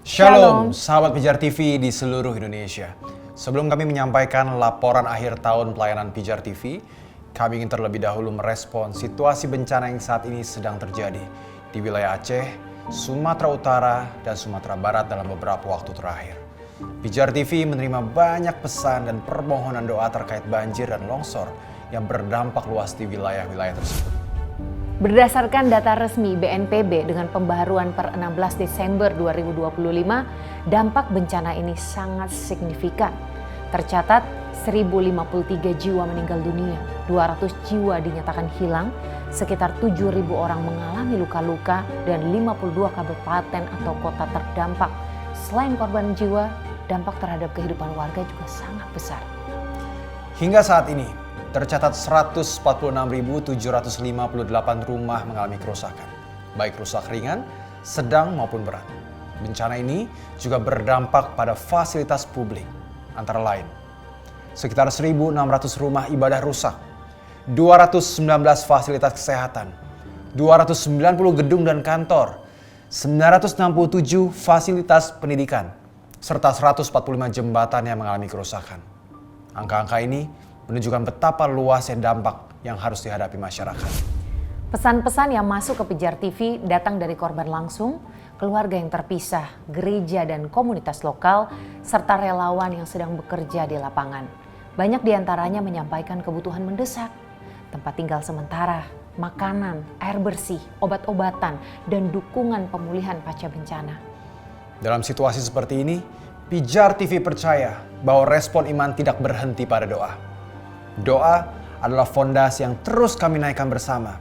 Shalom, sahabat Pijar TV di seluruh Indonesia. Sebelum kami menyampaikan laporan akhir tahun pelayanan Pijar TV, kami ingin terlebih dahulu merespon situasi bencana yang saat ini sedang terjadi di wilayah Aceh, Sumatera Utara, dan Sumatera Barat dalam beberapa waktu terakhir. Pijar TV menerima banyak pesan dan permohonan doa terkait banjir dan longsor yang berdampak luas di wilayah-wilayah tersebut. Berdasarkan data resmi BNPB dengan pembaharuan per 16 Desember 2025, dampak bencana ini sangat signifikan. Tercatat 1.053 jiwa meninggal dunia, 200 jiwa dinyatakan hilang, sekitar 7.000 orang mengalami luka-luka, dan 52 kabupaten atau kota terdampak. Selain korban jiwa, dampak terhadap kehidupan warga juga sangat besar. Hingga saat ini, tercatat 146.758 rumah mengalami kerusakan, baik rusak ringan, sedang maupun berat. Bencana ini juga berdampak pada fasilitas publik, antara lain sekitar 1.600 rumah ibadah rusak, 219 fasilitas kesehatan, 290 gedung dan kantor, 967 fasilitas pendidikan, serta 145 jembatan yang mengalami kerusakan. Angka-angka ini menunjukkan betapa luasnya dampak yang harus dihadapi masyarakat. Pesan-pesan yang masuk ke Pijar TV datang dari korban langsung, keluarga yang terpisah, gereja dan komunitas lokal, serta relawan yang sedang bekerja di lapangan. Banyak diantaranya menyampaikan kebutuhan mendesak, tempat tinggal sementara, makanan, air bersih, obat-obatan, dan dukungan pemulihan pasca bencana. Dalam situasi seperti ini, Pijar TV percaya bahwa respon iman tidak berhenti pada doa. Doa adalah fondasi yang terus kami naikkan bersama.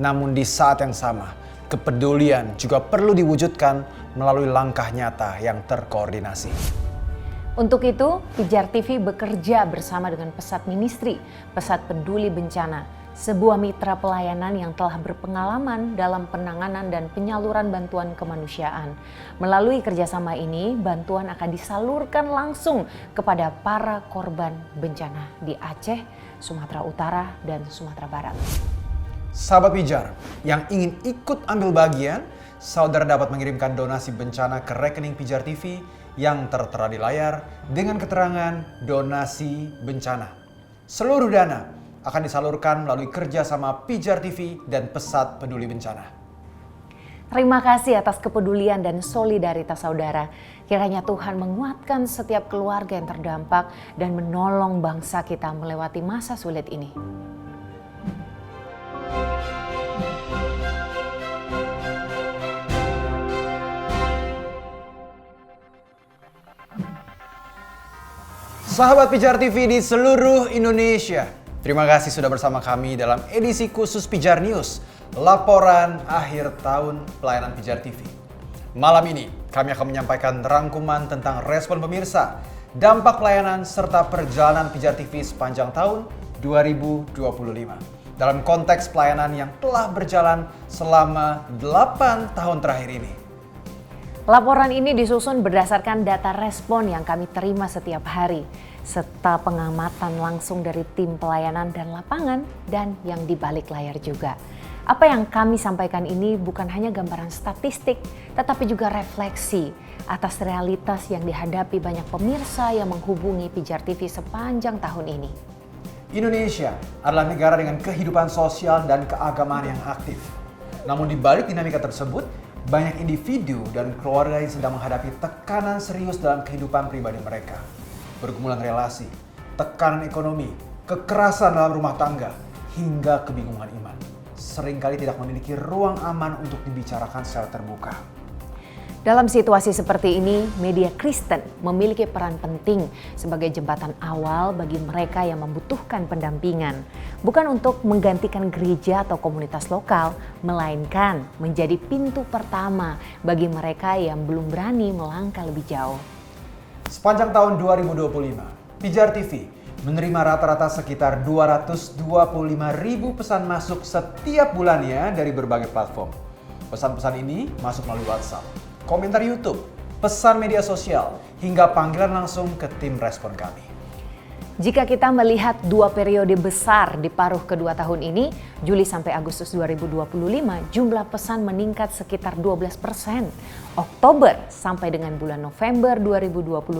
Namun di saat yang sama, kepedulian juga perlu diwujudkan melalui langkah nyata yang terkoordinasi. Untuk itu, Pijar TV bekerja bersama dengan Pesat Ministry, Pesat Peduli Bencana, sebuah mitra pelayanan yang telah berpengalaman dalam penanganan dan penyaluran bantuan kemanusiaan. Melalui kerjasama ini, bantuan akan disalurkan langsung kepada para korban bencana di Aceh, Sumatera Utara, dan Sumatera Barat. Sahabat Pijar yang ingin ikut ambil bagian, saudara dapat mengirimkan donasi bencana ke rekening Pijar TV yang tertera di layar dengan keterangan donasi bencana. Seluruh dana akan disalurkan melalui kerjasama Pijar TV dan Pesat Peduli Bencana. Terima kasih atas kepedulian dan solidaritas saudara. Kiranya Tuhan menguatkan setiap keluarga yang terdampak dan menolong bangsa kita melewati masa sulit ini. Sahabat Pijar TV di seluruh Indonesia, terima kasih sudah bersama kami dalam edisi khusus Pijar News, laporan akhir tahun pelayanan Pijar TV. Malam ini kami akan menyampaikan rangkuman tentang respon pemirsa, dampak pelayanan serta perjalanan Pijar TV sepanjang tahun 2025. Dalam konteks pelayanan yang telah berjalan selama 8 tahun terakhir ini. Laporan ini disusun berdasarkan data respon yang kami terima setiap hari, serta pengamatan langsung dari tim pelayanan dan lapangan dan yang di balik layar juga. Apa yang kami sampaikan ini bukan hanya gambaran statistik, tetapi juga refleksi atas realitas yang dihadapi banyak pemirsa yang menghubungi Pijar TV sepanjang tahun ini. Indonesia adalah negara dengan kehidupan sosial dan keagamaan yang aktif. Namun di balik dinamika tersebut, banyak individu dan keluarga yang sedang menghadapi tekanan serius dalam kehidupan pribadi mereka. Pergumulan relasi, tekanan ekonomi, kekerasan dalam rumah tangga, hingga kebingungan iman. Seringkali tidak memiliki ruang aman untuk dibicarakan secara terbuka. Dalam situasi seperti ini, media Kristen memiliki peran penting sebagai jembatan awal bagi mereka yang membutuhkan pendampingan. Bukan untuk menggantikan gereja atau komunitas lokal, melainkan menjadi pintu pertama bagi mereka yang belum berani melangkah lebih jauh. Sepanjang tahun 2025, Pijar TV menerima rata-rata sekitar 225.000 pesan masuk setiap bulannya dari berbagai platform. Pesan-pesan ini masuk melalui WhatsApp, komentar YouTube, pesan media sosial, hingga panggilan langsung ke tim respon kami. Jika kita melihat dua periode besar di paruh kedua tahun ini, Juli sampai Agustus 2025, jumlah pesan meningkat sekitar 12%. Oktober sampai dengan bulan November 2025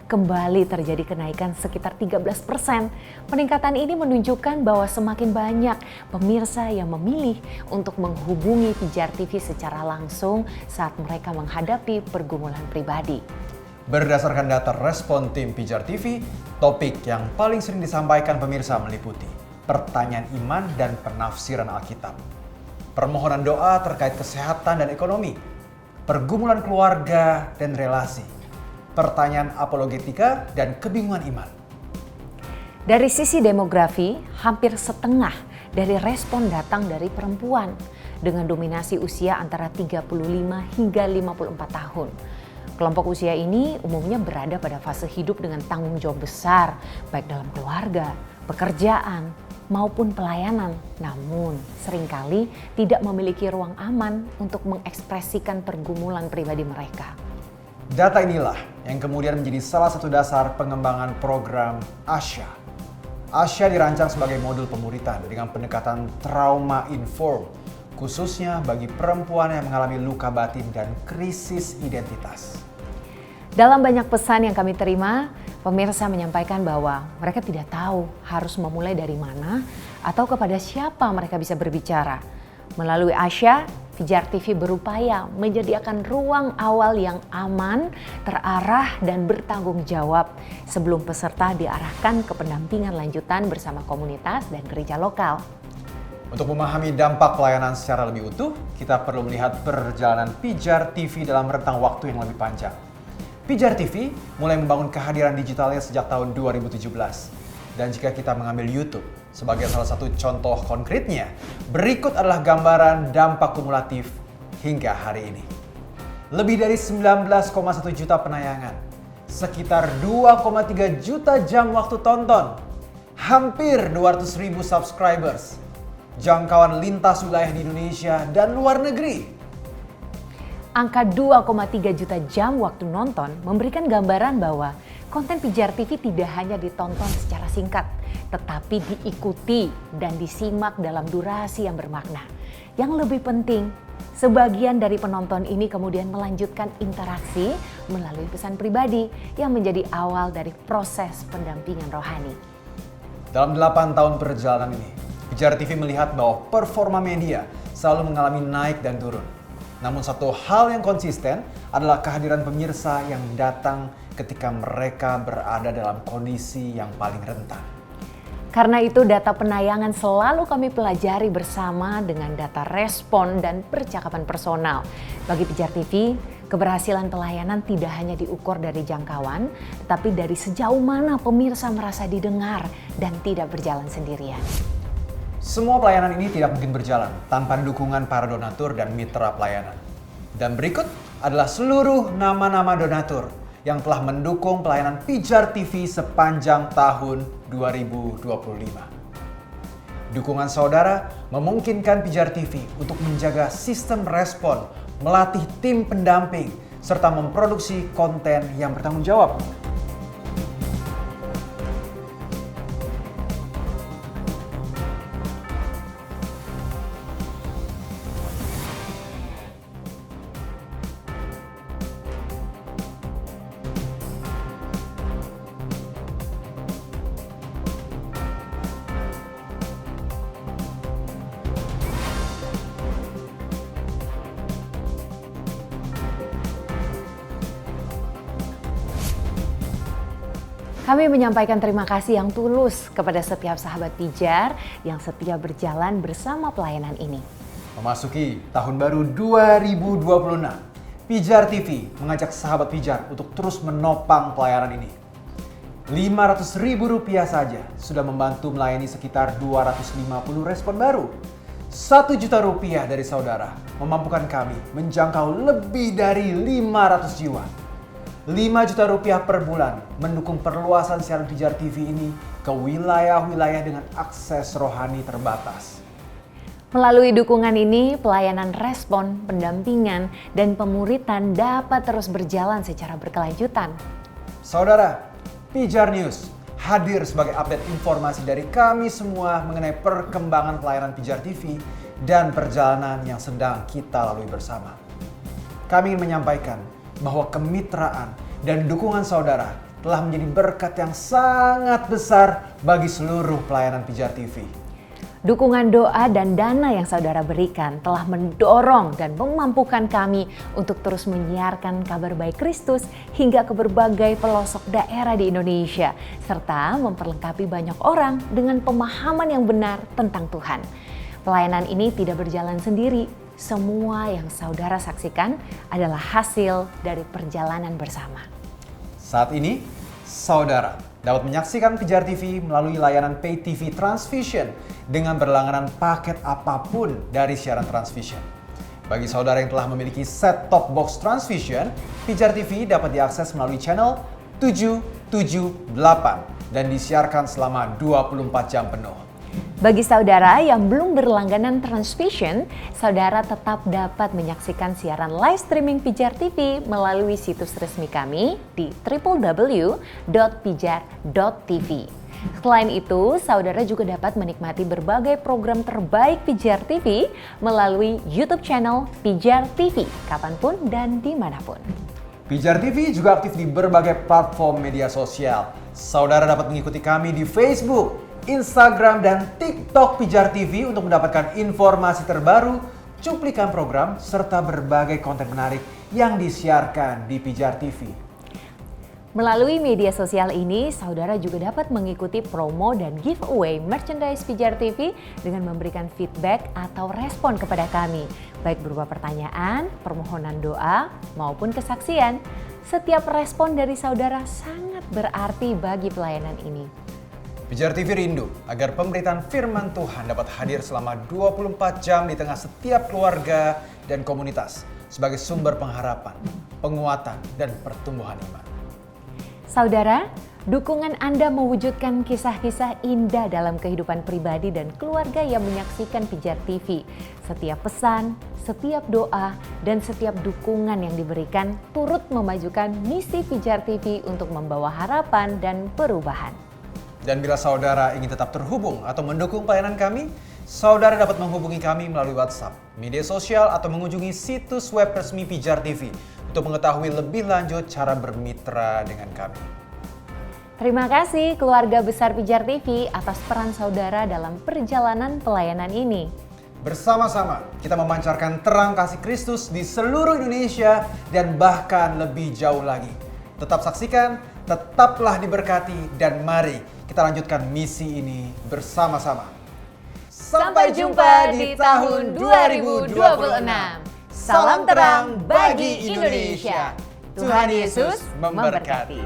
kembali terjadi kenaikan sekitar 13%. Peningkatan ini menunjukkan bahwa semakin banyak pemirsa yang memilih untuk menghubungi Pijar TV secara langsung saat mereka menghadapi pergumulan pribadi. Berdasarkan data respon tim Pijar TV, topik yang paling sering disampaikan pemirsa meliputi pertanyaan iman dan penafsiran Alkitab, permohonan doa terkait kesehatan dan ekonomi, pergumulan keluarga dan relasi, pertanyaan apologetika dan kebingungan iman. Dari sisi demografi, hampir setengah dari respon datang dari perempuan dengan dominasi usia antara 35 hingga 54 tahun. Kelompok usia ini umumnya berada pada fase hidup dengan tanggung jawab besar, baik dalam keluarga, pekerjaan, maupun pelayanan. Namun, seringkali tidak memiliki ruang aman untuk mengekspresikan pergumulan pribadi mereka. Data inilah yang kemudian menjadi salah satu dasar pengembangan program Asya. Asya dirancang sebagai modul pemuritan dengan pendekatan trauma inform, khususnya bagi perempuan yang mengalami luka batin dan krisis identitas. Dalam banyak pesan yang kami terima, pemirsa menyampaikan bahwa mereka tidak tahu harus memulai dari mana atau kepada siapa mereka bisa berbicara. Melalui Asya, Pijar TV berupaya menyediakan ruang awal yang aman, terarah, dan bertanggung jawab sebelum peserta diarahkan ke pendampingan lanjutan bersama komunitas dan gereja lokal. Untuk memahami dampak pelayanan secara lebih utuh, kita perlu melihat perjalanan Pijar TV dalam rentang waktu yang lebih panjang. Pijar TV mulai membangun kehadiran digitalnya sejak tahun 2017. Dan jika kita mengambil YouTube sebagai salah satu contoh konkretnya, berikut adalah gambaran dampak kumulatif hingga hari ini. Lebih dari 19,1 juta penayangan, sekitar 2,3 juta jam waktu tonton, hampir 200.000 subscribers, jangkauan lintas wilayah di Indonesia dan luar negeri. Angka 2,3 juta jam waktu nonton memberikan gambaran bahwa konten Pijar TV tidak hanya ditonton secara singkat, tetapi diikuti dan disimak dalam durasi yang bermakna. Yang lebih penting, sebagian dari penonton ini kemudian melanjutkan interaksi melalui pesan pribadi yang menjadi awal dari proses pendampingan rohani. Dalam 8 tahun perjalanan ini, Pijar TV melihat bahwa performa media selalu mengalami naik dan turun. Namun satu hal yang konsisten adalah kehadiran pemirsa yang datang ketika mereka berada dalam kondisi yang paling rentan. Karena itu data penayangan selalu kami pelajari bersama dengan data respon dan percakapan personal. Bagi Pijar TV, keberhasilan pelayanan tidak hanya diukur dari jangkauan, tetapi dari sejauh mana pemirsa merasa didengar dan tidak berjalan sendirian. Semua pelayanan ini tidak mungkin berjalan tanpa dukungan para donatur dan mitra pelayanan. Dan berikut adalah seluruh nama-nama donatur yang telah mendukung pelayanan Pijar TV sepanjang tahun 2025. Dukungan saudara memungkinkan Pijar TV untuk menjaga sistem respon, melatih tim pendamping, serta memproduksi konten yang bertanggung jawab. Kami menyampaikan terima kasih yang tulus kepada setiap sahabat Pijar yang setia berjalan bersama pelayanan ini. Memasuki tahun baru 2026, Pijar TV mengajak sahabat Pijar untuk terus menopang pelayanan ini. Rp500.000 saja sudah membantu melayani sekitar 250 respon baru. Rp1 juta dari saudara memampukan kami menjangkau lebih dari 500 jiwa. Rp5 juta per bulan mendukung perluasan siaran Pijar TV ini ke wilayah-wilayah dengan akses rohani terbatas. Melalui dukungan ini, pelayanan respon, pendampingan, dan pemuritan dapat terus berjalan secara berkelanjutan. Saudara, Pijar News hadir sebagai update informasi dari kami semua mengenai perkembangan pelayanan Pijar TV dan perjalanan yang sedang kita lalui bersama. Kami ingin menyampaikan bahwa kemitraan dan dukungan saudara telah menjadi berkat yang sangat besar bagi seluruh pelayanan Pijar TV. Dukungan doa dan dana yang saudara berikan telah mendorong dan memampukan kami untuk terus menyiarkan kabar baik Kristus hingga ke berbagai pelosok daerah di Indonesia, serta memperlengkapi banyak orang dengan pemahaman yang benar tentang Tuhan. Pelayanan ini tidak berjalan sendiri. Semua yang saudara saksikan adalah hasil dari perjalanan bersama. Saat ini, saudara dapat menyaksikan Pijar TV melalui layanan Pay TV Transvision dengan berlangganan paket apapun dari siaran Transvision. Bagi saudara yang telah memiliki set-top box Transvision, Pijar TV dapat diakses melalui channel 778 dan disiarkan selama 24 jam penuh. Bagi saudara yang belum berlangganan Transvision, saudara tetap dapat menyaksikan siaran live streaming Pijar TV melalui situs resmi kami di www.pijar.tv. Selain itu, saudara juga dapat menikmati berbagai program terbaik Pijar TV melalui YouTube channel Pijar TV, kapanpun dan dimanapun. Pijar TV juga aktif di berbagai platform media sosial. Saudara dapat mengikuti kami di Facebook, Instagram, dan TikTok Pijar TV untuk mendapatkan informasi terbaru, cuplikan program, serta berbagai konten menarik yang disiarkan di Pijar TV. Melalui media sosial ini, saudara juga dapat mengikuti promo dan giveaway merchandise Pijar TV dengan memberikan feedback atau respon kepada kami, baik berupa pertanyaan, permohonan doa, maupun kesaksian. Setiap respon dari saudara sangat berarti bagi pelayanan ini. Pijar TV rindu agar pemberitaan firman Tuhan dapat hadir selama 24 jam di tengah setiap keluarga dan komunitas sebagai sumber pengharapan, penguatan, dan pertumbuhan iman. Saudara, dukungan Anda mewujudkan kisah-kisah indah dalam kehidupan pribadi dan keluarga yang menyaksikan Pijar TV. Setiap pesan, setiap doa, dan setiap dukungan yang diberikan turut memajukan misi Pijar TV untuk membawa harapan dan perubahan. Dan bila saudara ingin tetap terhubung atau mendukung pelayanan kami, saudara dapat menghubungi kami melalui WhatsApp, media sosial, atau mengunjungi situs web resmi Pijar TV untuk mengetahui lebih lanjut cara bermitra dengan kami. Terima kasih keluarga besar Pijar TV atas peran saudara dalam perjalanan pelayanan ini. Bersama-sama kita memancarkan terang kasih Kristus di seluruh Indonesia dan bahkan lebih jauh lagi. Tetap saksikan, tetaplah diberkati, dan mari kita lanjutkan misi ini bersama-sama. Sampai jumpa di tahun 2026. Salam terang bagi Indonesia. Tuhan Yesus memberkati.